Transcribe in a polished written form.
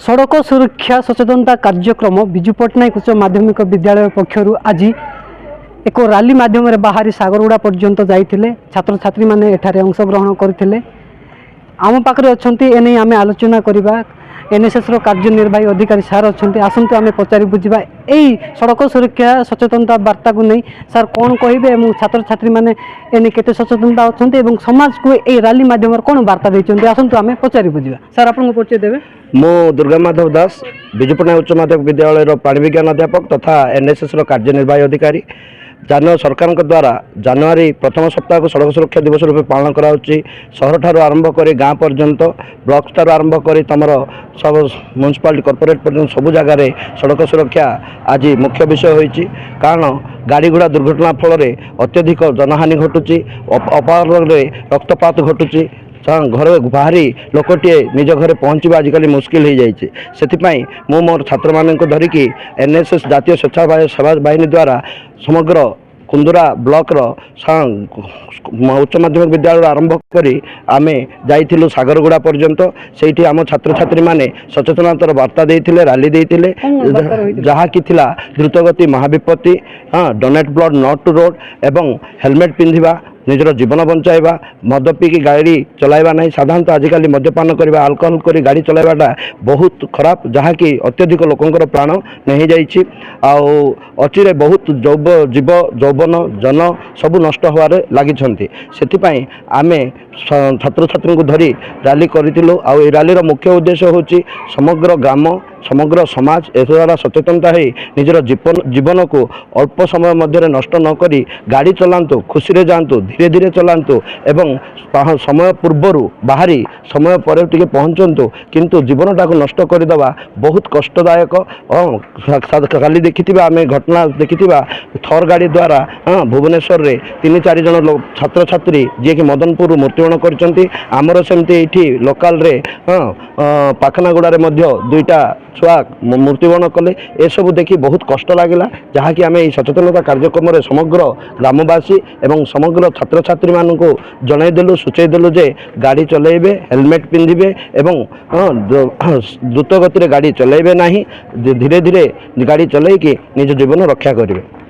सड़क सुरक्षा सचेतनता कार्यक्रम विजु पट्टनायक उच्च माध्यमिक विद्यालय पक्षर आज एक रैली माध्यम बाहरी सागरगुड़ा पर्यंत जाइए छात्र छात्री माने एठारे अंशग्रहण करते आम पाखे अच्छा एने आम आलोचना करवा एनएसएस रो कार्यनिर्वाही अधिकारी सार अच्छा आसतु आम पचारि बुझा यही सड़क सुरक्षा सचेतनता वार्ता को नहीं सार कौन कहे छात्र छात्री माने एने केते सचेतनता अच्छा समाज को यही रैली माध्यम कौन वार्ता देते आसतु आम पचारि बुझा सार आपको परिचय देवे मो दुर्गा माधव दास विजु पट्टनायक उच्च माध्यमिक विद्यालय पाणी विज्ञान अध्यापक तथा एनएसएस रो कार्यनिर्वाही अधिकारी सरकार द्वारा जनवरी प्रथम सप्ताह को सड़क सुरक्षा दिवस रूप पालन कराउछि। शहर ठार आरंभ कर गाँ पर्यंत ब्लॉक ठार आरंभ कर तुम सब म्युनिसिपालिटी कॉर्पोरेट पर्यंत सब जगह सड़क सुरक्षा आज मुख्य विषय होइछि। कारण गाड़ी घोड़ा दुर्घटना फल अत्यधिक जनहानि घटुछि, अपारे रक्तपात घटुछि। घर बाहरी लोकटे निज घर पहुँचवा आजिकल मुस्किल हो जाए से मोर छात्र मान धरिकी एनएसएस जातीय स्वेच्छा सेवा बाहिनी द्वारा समग्र कुंदुरा ब्लॉक उच्च माध्यमिक विद्यालय आरंभ करी आमे जाइथिलु सागरगुड़ा पर्यंत से आम छात्र छात्री माने सचेतनतार वार्ता देइथिले रैली देइथिले जहा कि थिला द्रुतगति महाविपत्ति donate blood not to road एवं हेलमेट पिंधिबा निजर जीवन बंचाइबा मद पीकी गाड़ी चलाइबा नहीं। साधारणतः आजिकल मद्यपान करवा अल्कोहल करी गाड़ी चलाइबाटा बहुत खराब जहाँकि अत्यधिक लोकंकर प्राण नहीं जाइछि अचिरे बहुत जीव यौवन जन सबू नष्ट होवार लगी से आमे छात्र छात्री को धरी रैली करूँ आ रैली मुख्य उद्देश्य होची समग्र ग्राम समग्र समाज ए द्वारा सचेतनता है निजर जीवन को अल्प समय मध्य नष्ट न करी गाड़ी चलांतु खुशी रे जातु धीरे धीरे चलांतु एवं समय पूर्वर बाहरी समय पर टिके पहुँचतु किंतु जीवनटा को नष्ट करदेवा बहुत कष्टदायक। काली देखि आम घटना देखि थर गाड़ी द्वारा भुवनेश्वर रे 3-4 जन छात्र छात्री जी कि मदनपुर मृत्युवरण करछंती। आमर सेमती एठी लोकल रे पाखनागुड़ा रे मध्य 2टा छुआ मृत्युवरण कले। ए सब देखि बहुत कष्ट लगिला जहाँकि आम सचेतनता कार्यक्रम रे समग्र ग्रामवासी एवं समग्र छात्र छात्री मान को जनईदेलु सूचईदेलु जे गाड़ी चलेबे हेलमेट पिंधिबे एवं द्रुत गति गाड़ी चलेबे नहीं, धीरे धीरे गाड़ी चलैकी निज जीवन रक्षा करेंगे।